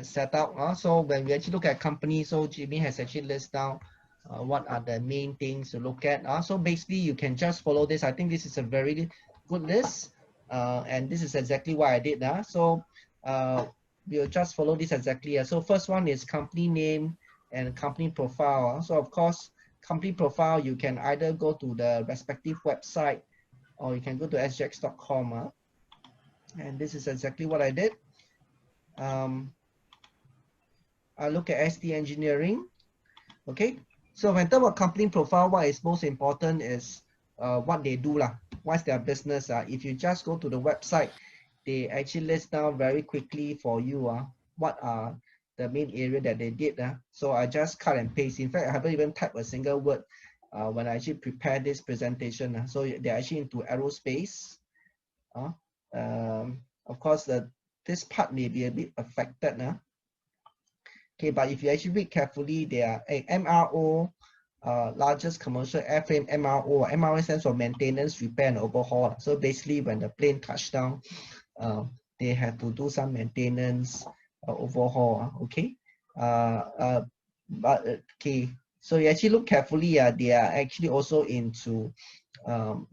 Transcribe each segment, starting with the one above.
set out. So when we actually look at company, so Jimmy has actually listed down what are the main things to look at. So basically you can just follow this. I think this is a very good list, and this is exactly what I did. So we'll just follow this exactly. So first one is company name and company profile. So of course, company profile, you can either go to the respective website or you can go to sgx.com. And this is exactly what I did. I look at ST Engineering. Okay, so when talk about company profile, what is most important is what they do lah. What's their business? If you just go to the website, they actually list down very quickly for you what are the main area that they did. So I just cut and paste. In fact, I haven't even typed a single word when I actually prepare this presentation. So they're actually into aerospace. Of course, this part may be a bit affected. Okay, but if you actually read carefully, they are a MRO, largest commercial airframe MRO. MRO stands for maintenance, repair, and overhaul. So basically, when the plane touched down, they have to do some maintenance, overhaul. Okay, okay. So you actually look carefully. They are actually also into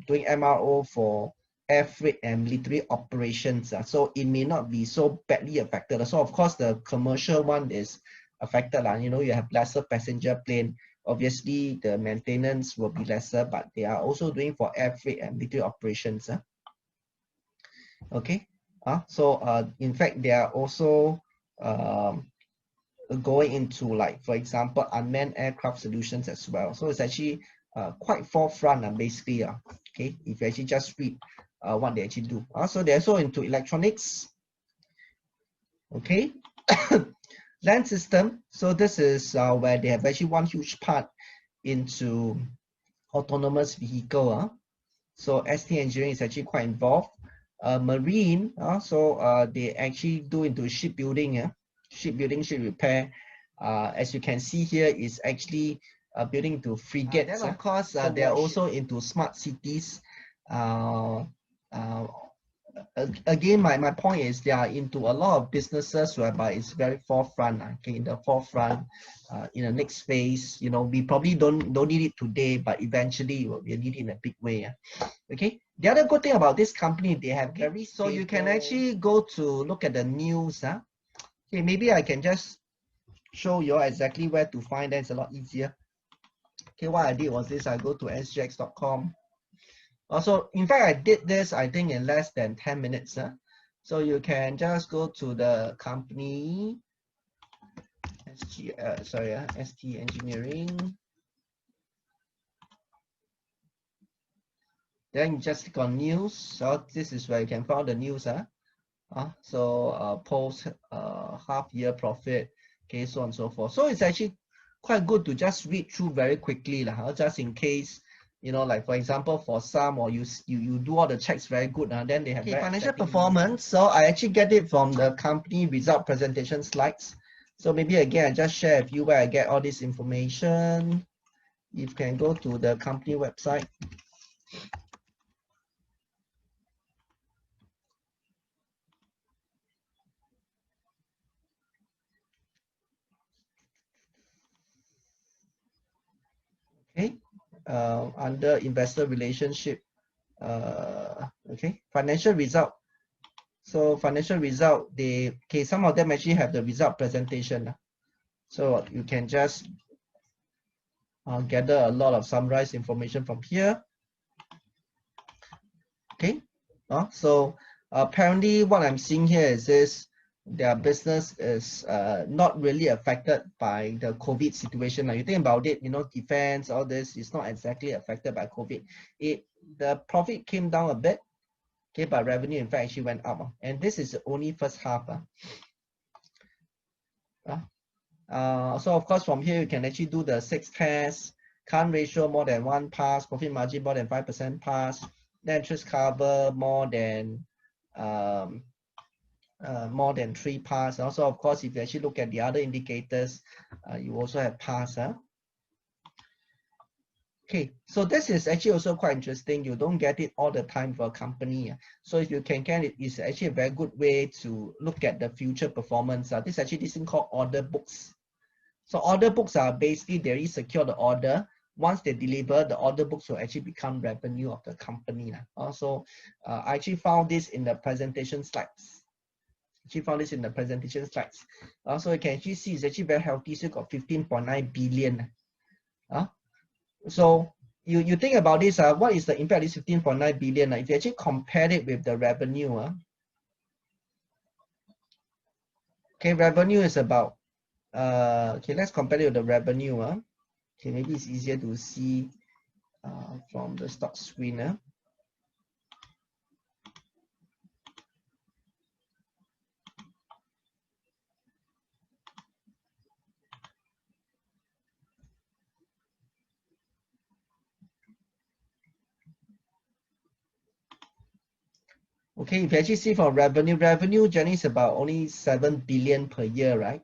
doing MRO for air freight and military operations. So it may not be so badly affected. So of course the commercial one is affected. You know, you have lesser passenger plane. Obviously the maintenance will be lesser, but they are also doing for air freight and military operations. Okay. So in fact they are also going into, like, for example, unmanned aircraft solutions as well. So it's actually quite forefront basically. Okay, if you actually just read what they actually do. So they're also into electronics. Okay. Land system. So this is where they have actually one huge part into autonomous vehicle. So ST Engineering is actually quite involved. Marine. So they actually do into shipbuilding. Shipbuilding, ship repair. As you can see here, is actually building to frigates. Then of course, they are also into smart cities. Again, my point is they are into a lot of businesses whereby it's very forefront. Okay, in the forefront, in the next phase, you know, we probably don't need it today, but eventually we'll need it in a big way. Okay. The other good thing about this company, they have very stable. So you can actually go to look at the news. Okay, maybe I can just show you exactly where to find that. It's a lot easier. Okay, what I did was this. I go to sgx.com. Also, in fact, I did this, I think, in less than 10 minutes. So you can just go to the company, ST Engineering. Then you just click on news. So this is where you can find the news. So post half-year profit, okay, so on and so forth. So it's actually quite good to just read through very quickly, just in case, you know, like for example, for some, or you do all the checks very good, then they have financial performance. So I actually get it from the company result presentation slides. So maybe again, I just share with you where I get all this information. You can go to the company website. Okay, under investor relationship, okay, financial result. So financial result, some of them actually have the result presentation. So you can just gather a lot of summarized information from here. Okay, so apparently what I'm seeing here is this: their business is not really affected by the COVID situation. Now you think about it, you know, defense, all this is not exactly affected by COVID. The profit came down a bit, okay, but revenue in fact actually went up, and this is only first half. So of course from here you can actually do the 6 tests: current ratio more than 1 pass, profit margin more than 5% pass, net interest cover more than 3 pass. Also, of course, if you actually look at the other indicators, you also have pass. Okay, so this is actually also quite interesting. You don't get it all the time for a company. So if you can get it, it's actually a very good way to look at the future performance. This is actually this thing called order books. So order books are basically they already secure the order. Once they deliver, the order books will actually become revenue of the company. Also, I actually found this in the presentation slides. So you can actually see it's actually very healthy. So you got 15.9 billion. So you think about this, what is the impact of this 15.9 billion? If you actually compare it with the revenue, okay, revenue is about, okay, let's compare it with the revenue. Okay, maybe it's easier to see from the stock screen. Okay, if you actually see from revenue generally is about only 7 billion per year, right?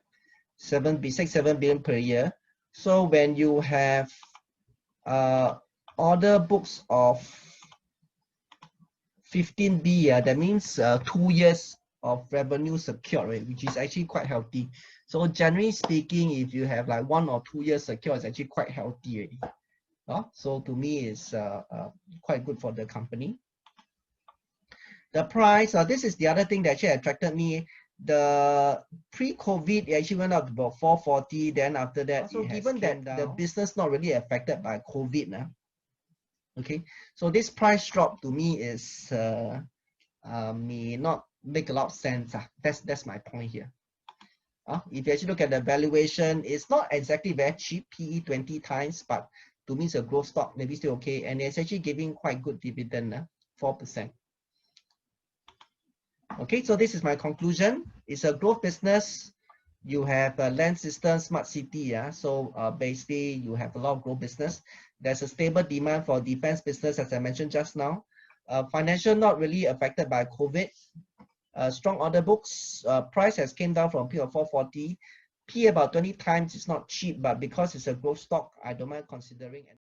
7 billion per year. So when you have order books of 15B, that means 2 years of revenue secured, right? Which is actually quite healthy. So generally speaking, if you have like 1 or 2 years secured, it's actually quite healthy already. So to me, it's quite good for the company. The price, this is the other thing that actually attracted me. The pre-COVID, it actually went up to about 440. Then after that, so given that the business not really affected by COVID, okay, so this price drop to me is may not make a lot of sense. That's my point here. If you actually look at the valuation, it's not exactly very cheap, PE 20 times, but to me it's a growth stock, maybe still okay, and it's actually giving quite good dividend, 4%. Okay, so this is my conclusion. It's a growth business. You have a land system, smart city. So basically, you have a lot of growth business. There's a stable demand for defense business, as I mentioned just now. Financial not really affected by COVID. Strong order books. Price has came down from P of 440. P about 20 times. It's not cheap, but because it's a growth stock, I don't mind considering.